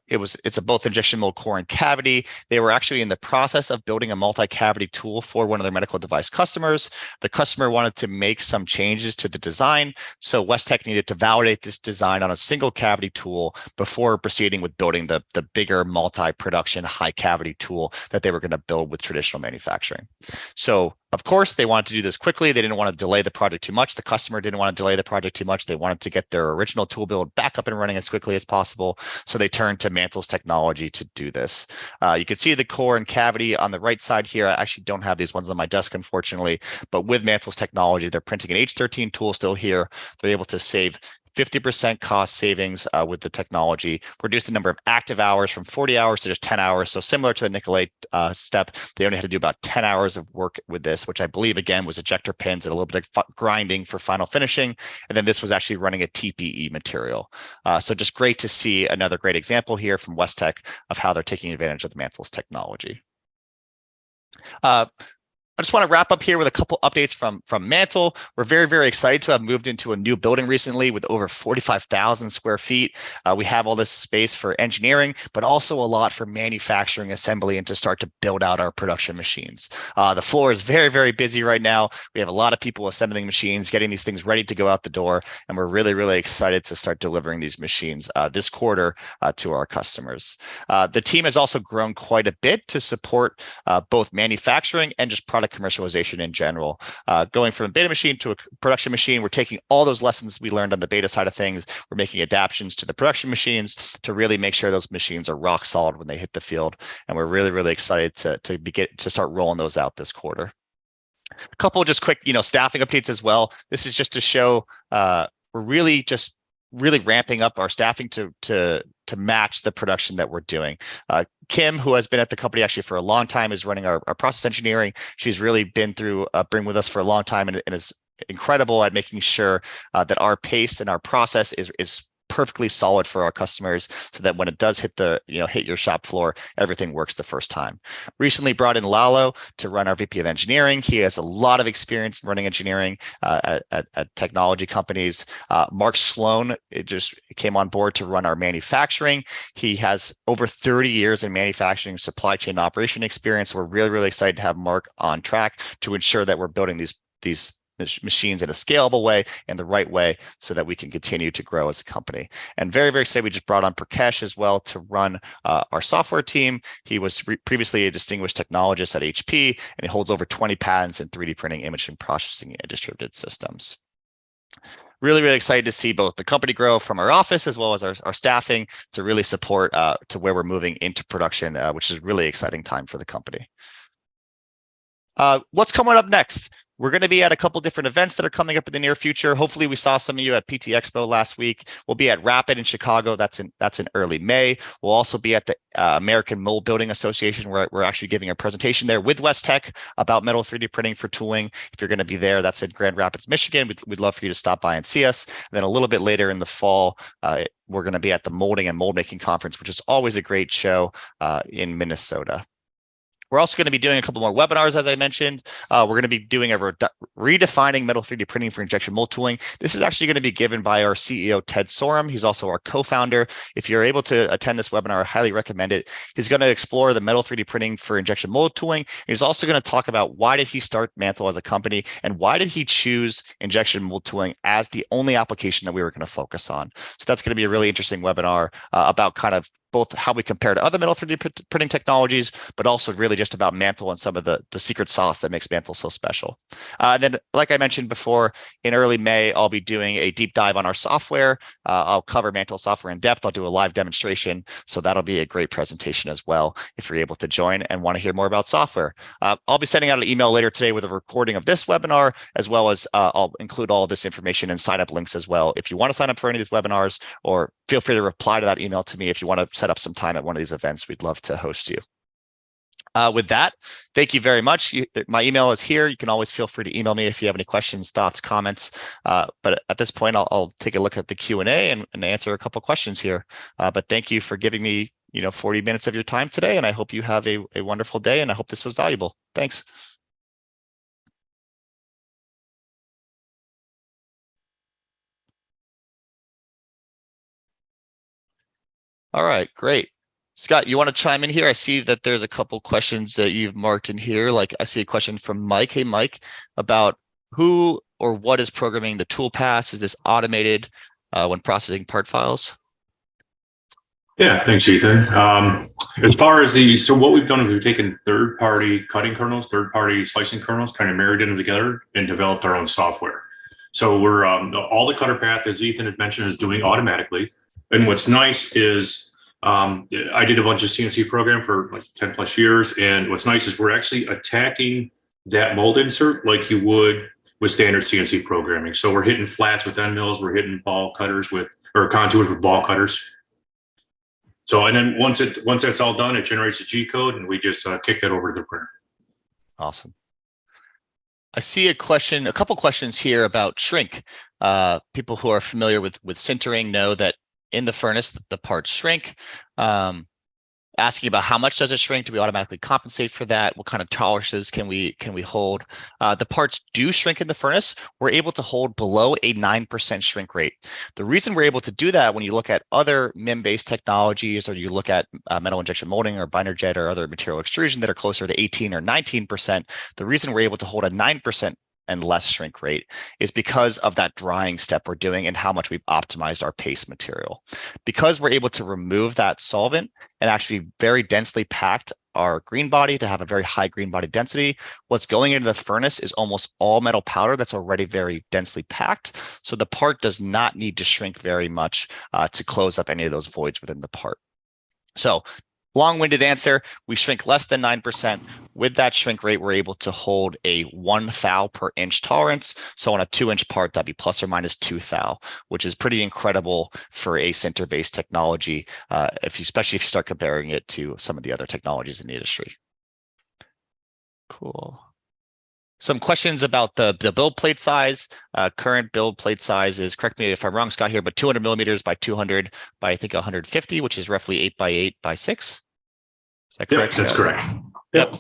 It's a both injection mold core and cavity. They were actually in the process of building a multi-cavity tool for one of their medical device customers. The customer wanted to make some changes to the design, so WESTTECH needed to validate this design on a single cavity tool before proceeding with building the bigger multi-production high cavity tool that they were going to build with traditional manufacturing. So of course, they wanted to do this quickly. They didn't want to delay the project too much. The customer didn't want to delay the project too much. They wanted to get their original tool build back up and running as quickly as possible. So they turned to Mantle's technology to do this. You can see the core and cavity on the right side here. I actually don't have these ones on my desk, unfortunately, but with Mantle's technology, they're printing an H13 tool still here. They're able to save 50% cost savings with the technology, reduced the number of active hours from 40 hours to just 10 hours. So similar to the NICOLET step, they only had to do about 10 hours of work with this, which I believe, again, was ejector pins and a little bit of grinding for final finishing. And then this was actually running a TPE material. So just great to see another great example here from Westech of how they're taking advantage of the Mantle's technology. I just want to wrap up here with a couple updates from Mantle. We're very, very excited to have moved into a new building recently with over 45,000 square feet. We have all this space for engineering, but also a lot for manufacturing, assembly, and to start to build out our production machines. The floor is very, very busy right now. We have a lot of people assembling machines, getting these things ready to go out the door, and we're really, really excited to start delivering these machines this quarter to our customers. The team has also grown quite a bit to support both manufacturing and just product commercialization in general. Going from a beta machine to a production machine, we're taking all those lessons we learned on the beta side of things. We're making adaptations to the production machines to really make sure those machines are rock solid when they hit the field. And we're really, really excited to start rolling those out this quarter. A couple of just quick, staffing updates as well. This is just to show we're really ramping up our staffing to match the production that we're doing. Kim, who has been at the company actually for a long time, is running our process engineering. She's really been through been with us for a long time and is incredible at making sure that our pace and our process is perfectly solid for our customers, so that when it does hit your shop floor, everything works the first time. Recently brought in Lalo to run our VP of engineering. He has a lot of experience running engineering at technology companies. Mark Sloan just came on board to run our manufacturing. He has over 30 years in manufacturing, supply chain operation experience. We're really, really excited to have Mark on track to ensure that we're building these machines in a scalable way and the right way so that we can continue to grow as a company. And very, very excited, we just brought on Prakash as well to run our software team. He was previously a distinguished technologist at HP, and he holds over 20 patents in 3D printing, imaging, processing, and distributed systems. Really, really excited to see both the company grow from our office as well as our staffing to really support to where we're moving into production, which is a really exciting time for the company. What's coming up next? We're going to be at a couple different events that are coming up in the near future. Hopefully, we saw some of you at PT Expo last week. We'll be at Rapid in Chicago. That's in early May. We'll also be at the American Mold Building Association, where we're actually giving a presentation there with Westech about metal 3D printing for tooling. If you're going to be there, that's in Grand Rapids, Michigan. We'd love for you to stop by and see us. And then a little bit later in the fall, we're going to be at the Molding and Mold Making Conference, which is always a great show in Minnesota. We're also going to be doing a couple more webinars, as I mentioned. We're going to be doing a redefining metal 3D printing for injection mold tooling. This is actually going to be given by our CEO, Ted Sorum. He's also our co-founder. If you're able to attend this webinar, I highly recommend it. He's going to explore the metal 3D printing for injection mold tooling. He's also going to talk about why did he start Mantle as a company and why did he choose injection mold tooling as the only application that we were going to focus on. So that's going to be a really interesting webinar about kind of both how we compare to other metal 3D printing technologies, but also really just about Mantle and some of the secret sauce that makes Mantle so special. And then, like I mentioned before, in early May, I'll be doing a deep dive on our software. I'll cover Mantle software in depth. I'll do a live demonstration. So that'll be a great presentation as well if you're able to join and want to hear more about software. I'll be sending out an email later today with a recording of this webinar, as well as I'll include all of this information and sign up links as well. If you want to sign up for any of these webinars, or feel free to reply to that email to me if you want to set up some time at one of these events. We'd love to host you. With that, thank you very much. My email is here. You can always feel free to email me if you have any questions, thoughts, comments. But at this point, I'll take a look at the Q&A and answer a couple questions here. But thank you for giving me 40 minutes of your time today, and I hope you have a wonderful day, and I hope this was valuable. Thanks. All right, great. Scott, you want to chime in here? I see that there's a couple questions that you've marked in here. Like I see a question from Mike. Hey, Mike, about who or what is programming the tool pass? Is this automated when processing part files? Yeah, thanks, Ethan. As far as so what we've done is we've taken third-party cutting kernels, third-party slicing kernels, kind of married them together and developed our own software. So we're all the cutter path, as Ethan had mentioned, is doing automatically. And what's nice is I did a bunch of CNC program for like 10 plus years. And what's nice is we're actually attacking that mold insert like you would with standard CNC programming. So we're hitting flats with end mills, we're hitting ball cutters or contours with ball cutters. So, and then once that's all done, it generates a G code, and we just kick that over to the printer. Awesome. I see a couple questions here about shrink. People who are familiar with sintering know that in the furnace, the parts shrink. Asking about how much does it shrink? Do we automatically compensate for that? What kind of tolerances can we hold? The parts do shrink in the furnace. We're able to hold below a 9% shrink rate. The reason we're able to do that, when you look at other MIM-based technologies, or you look at metal injection molding or binder jet or other material extrusion that are closer to 18 or 19%, the reason we're able to hold a 9% and less shrink rate is because of that drying step we're doing and how much we've optimized our paste material. Because we're able to remove that solvent and actually very densely packed our green body to have a very high green body density, what's going into the furnace is almost all metal powder that's already very densely packed. So the part does not need to shrink very much to close up any of those voids within the part. So long-winded answer, we shrink less than 9%. With that shrink rate, we're able to hold a 1 thou per inch tolerance. So on a 2-inch part, that'd be plus or minus 2 thou, which is pretty incredible for a sinter-based technology, especially if you start comparing it to some of the other technologies in the industry. Cool. Some questions about the build plate size. Current build plate size is, correct me if I'm wrong, Scott, here, but 200 millimeters by 200 by I think 150, which is roughly 8 by 8 by 6. Is that correct? Yep, that's correct. Yep.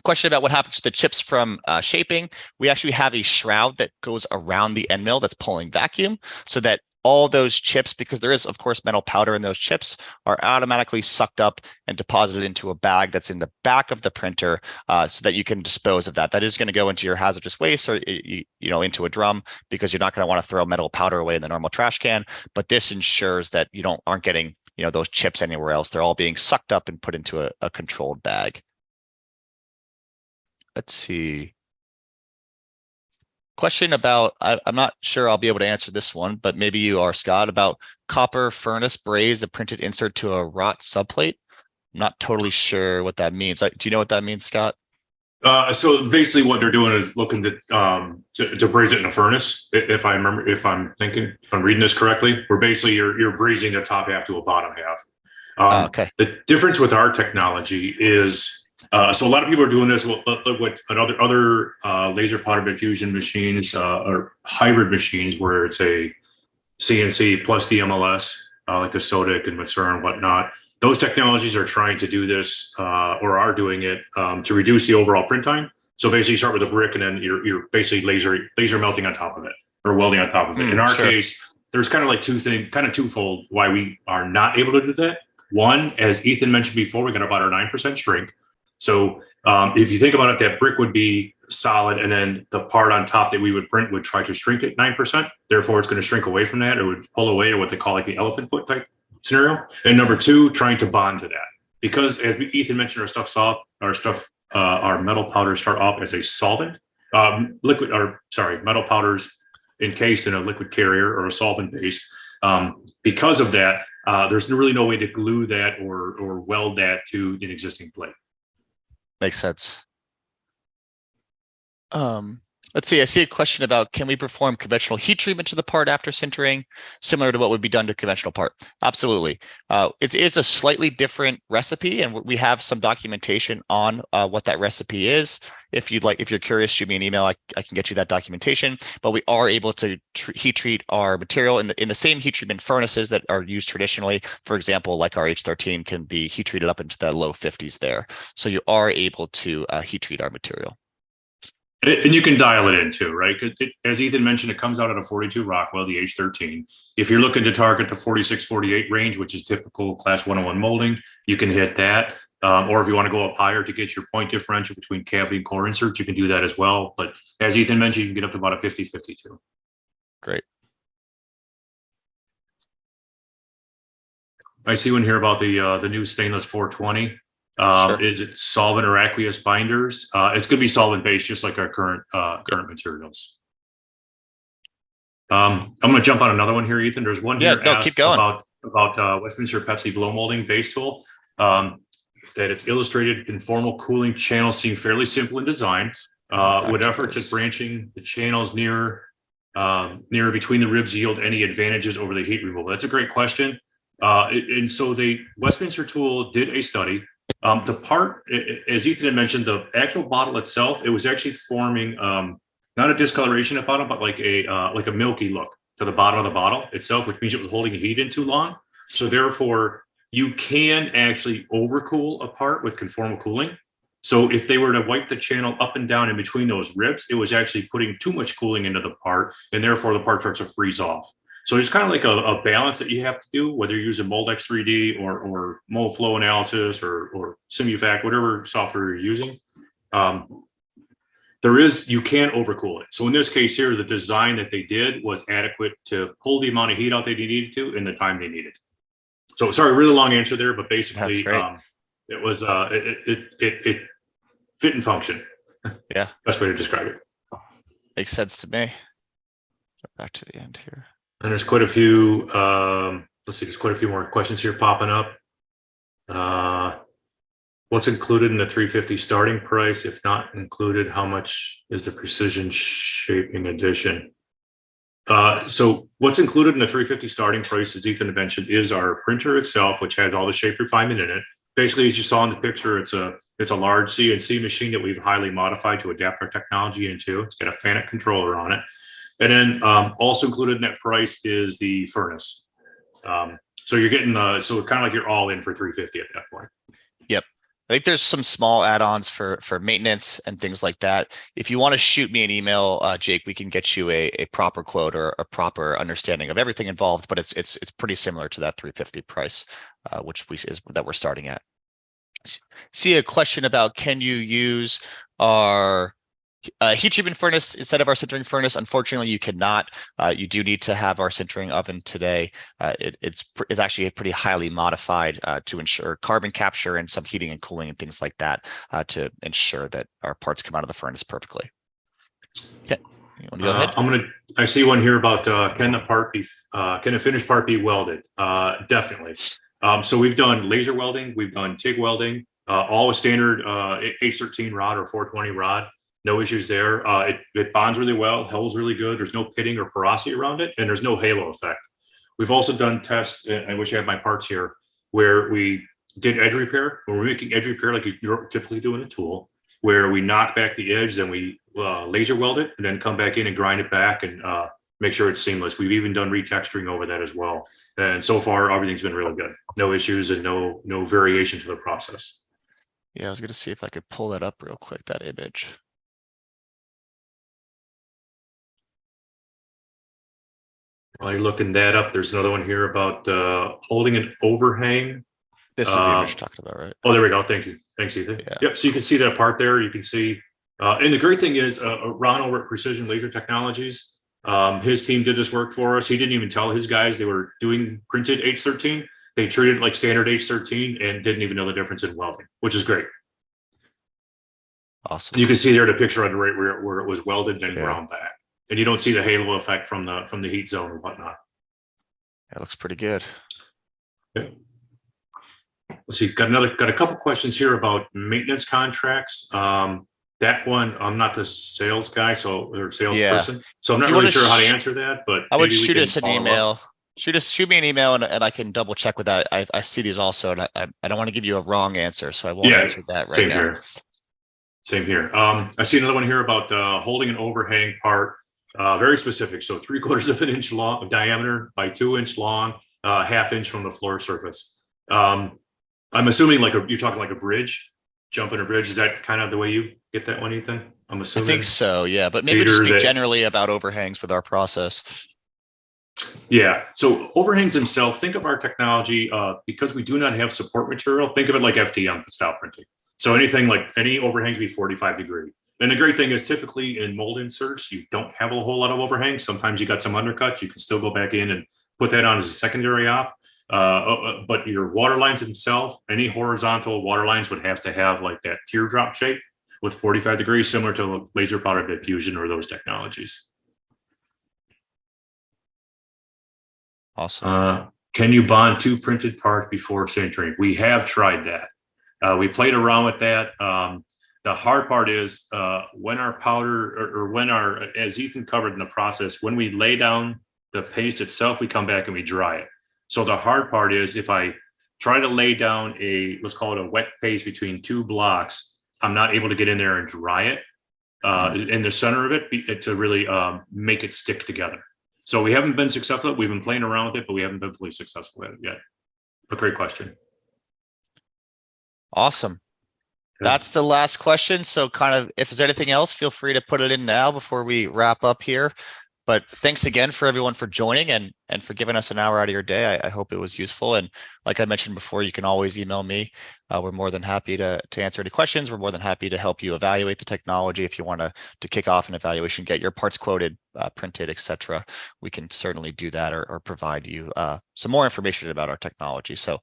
Question about what happens to the chips from shaping. We actually have a shroud that goes around the end mill that's pulling vacuum, so that all those chips, because there is, of course, metal powder in those chips, are automatically sucked up and deposited into a bag that's in the back of the printer, so that you can dispose of that. That is going to go into your hazardous waste, or into a drum, because you're not going to want to throw metal powder away in the normal trash can. But this ensures that you aren't getting those chips anywhere else. They're all being sucked up and put into a controlled bag. Let's see. Question about, I'm not sure I'll be able to answer this one, but maybe you are, Scott, about copper furnace braze a printed insert to a wrought subplate. I'm not totally sure what that means. Do you know what that means, Scott? So basically what they're doing is looking to braze it in a furnace. If I'm reading this correctly, where basically you're brazing the top half to a bottom half. Okay. The difference with our technology is, so a lot of people are doing this with other laser powder bed fusion machines, or hybrid machines, where it's a CNC plus DMLS, like the Sodic and Matsuura and whatnot. Those technologies are trying to do this, or are doing it, to reduce the overall print time. So basically you start with a brick, and then you're basically laser melting on top of it, or welding on top of it. In our case, there's kind of like twofold why we are not able to do that. One, as Ethan mentioned before, we got about our 9% shrink. So if you think about it, that brick would be solid, and then the part on top that we would print would try to shrink at 9%. Therefore, it's going to shrink away from that, or would pull away, or what they call like the elephant foot type scenario. And number two, trying to bond to that, because as Ethan mentioned, our metal powders start off as a solvent, metal powders encased in a liquid carrier or a solvent base. Because of that, there's really no way to glue that or weld that to an existing plate. Makes sense. Let's see. I see a question about, can we perform conventional heat treatment to the part after sintering, similar to what would be done to conventional part? Absolutely. It is a slightly different recipe, and we have some documentation on what that recipe is. If you're curious, shoot me an email. I can get you that documentation. But we are able to heat treat our material in the same heat treatment furnaces that are used traditionally. For example, like our H13 can be heat treated up into the low 50s there. So you are able to heat treat our material. And you can dial it in too, right? Because as Ethan mentioned, it comes out at a 42 Rockwell, the H13. If you're looking to target the 46, 48 range, which is typical class 101 molding, you can hit that. Or if you want to go up higher to get your point differential between cavity and core inserts, you can do that as well. But as Ethan mentioned, you can get up to about a 50, 52. Great. I see one here about the new stainless 420. Sure. Is it solvent or aqueous binders? It's going to be solvent based, just like our current materials. I'm going to jump on another one here, Ethan. There's one here keep going. about Westminster Pepsi blow molding base tool. That it's illustrated conformal cooling channels seem fairly simple in design. Would Back to efforts at this. branching the channels near between the ribs yield any advantages over the heat removal? That's a great question. And so the Westminster tool did a study. The part, as Ethan had mentioned, the actual bottle itself, it was actually forming not a discoloration at bottom, but like a milky look to the bottom of the bottle itself, which means it was holding heat in too long. So therefore, you can actually overcool a part with conformal cooling. So if they were to wipe the channel up and down in between those ribs, it was actually putting too much cooling into the part, and therefore the part starts to freeze off. So it's kind of like a balance that you have to do, whether you're using Moldex 3D or mold flow analysis or Simufac, whatever software you're using. You can overcool it. So in this case here, the design that they did was adequate to pull the amount of heat out they needed to in the time they needed. So sorry, really long answer there, but basically it was it fit and function. Yeah, best way to describe it. makes sense to me. Back to the end here. And there's quite a few. Let's see, there's quite a few more questions here popping up. What's included in the 350 starting price? If not included, how much is the precision shaping edition? So what's included in the 350 starting price, as Ethan mentioned, is our printer itself, which has all the shape refinement in it. Basically, as you saw in the picture, it's a large CNC machine that we've highly modified to adapt our technology into. It's got a FANUC controller on it. And then also included in that price is the furnace. So you're getting so kind of like you're all in for 350 at that point. Yep. I think there's some small add-ons for maintenance and things like that. If you want to shoot me an email, Jake, we can get you a proper quote or a proper understanding of everything involved, but it's pretty similar to that 350 price, which is that we're starting at. See a question about, can you use our heat treatment furnace instead of our sintering furnace? Unfortunately, you cannot. You do need to have our sintering oven today. It's actually pretty highly modified to ensure carbon capture and some heating and cooling and things like that to ensure that our parts come out of the furnace perfectly. Okay, you want to go ahead? I see one here about can the finished part be welded? Definitely. So we've done laser welding, we've done TIG welding, all with standard H13 rod or 420 rod. No issues there. It bonds really well, holds really good. There's no pitting or porosity around it, and there's no halo effect. We've also done tests, and I wish I had my parts here, where we did edge repair. When we're making edge repair like you typically do in a tool, where we knock back the edge, then we laser weld it, and then come back in and grind it back and make sure it's seamless. We've even done retexturing over that as well. And so far, everything's been really good. No issues and no variation to the process. Yeah, I was going to see if I could pull that up real quick, that image. While you're looking that up, there's another one here about holding an overhang. This is the image you're talking about, right? Oh, there we go. Thank you. Thanks, Ethan. Yeah. Yep. So you can see that part there. You can see, and the great thing is Ron over at Precision Laser Technologies, his team did this work for us. He didn't even tell his guys they were doing printed H13. They treated it like standard H13 and didn't even know the difference in welding, which is great. Awesome. You can see there the picture on the right where it was welded and ground back. And you don't see the halo effect from the heat zone or whatnot. That looks pretty good. Yeah. Let's see. Got a couple questions here about maintenance contracts. That one, I'm not the sales guy, or salesperson, so I'm not really sure how to answer that. But I would shoot us an email. Shoot me an email, and I can double check with that. I see these also, and I don't want to give you a wrong answer, so I won't answer that right now. Same here. I see another one here about holding an overhang part. Very specific. So 3/4 of an inch long diameter by 2 inch long, 1/2 inch from the floor surface. I'm assuming you're talking like a bridge, jumping a bridge. Is that kind of the way you get that one, Ethan? I'm assuming. I think so, yeah. But maybe just speak generally about overhangs with our process. Yeah. So overhangs themselves, think of our technology, because we do not have support material, think of it like FDM style printing. So any overhangs be 45 degree. And the great thing is typically in mold inserts, you don't have a whole lot of overhangs. Sometimes you got some undercuts. You can still go back in and put that on as a secondary op. But your water lines themselves, any horizontal water lines would have to have like that teardrop shape with 45 degrees, similar to laser powder bed fusion or those technologies. Awesome. Can you bond 2 printed parts before sintering? We have tried that. We played around with that. The hard part is when our powder or when our, as Ethan covered in the process, when we lay down the paste itself, we come back and we dry it. So the hard part is if I try to lay down let's call it a wet paste between two blocks, I'm not able to get in there and dry it in the center of it to really make it stick together. So we haven't been successful. We've been playing around with it, but we haven't been fully successful at it yet. But great question. Awesome. That's the last question. So kind of, if there's anything else, feel free to put it in now before we wrap up here. But thanks again for everyone for joining and for giving us an hour out of your day. I hope it was useful. And like I mentioned before, you can always email me. We're more than happy to answer any questions. We're more than happy to help you evaluate the technology. If you want to kick off an evaluation, get your parts quoted, printed, etc., we can certainly do that or provide you some more information about our technology. So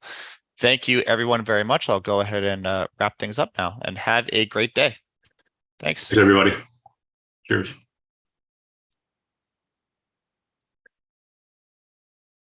thank you, everyone, very much. I'll go ahead and wrap things up now and have a great day. Thanks. Thanks, everybody. Cheers.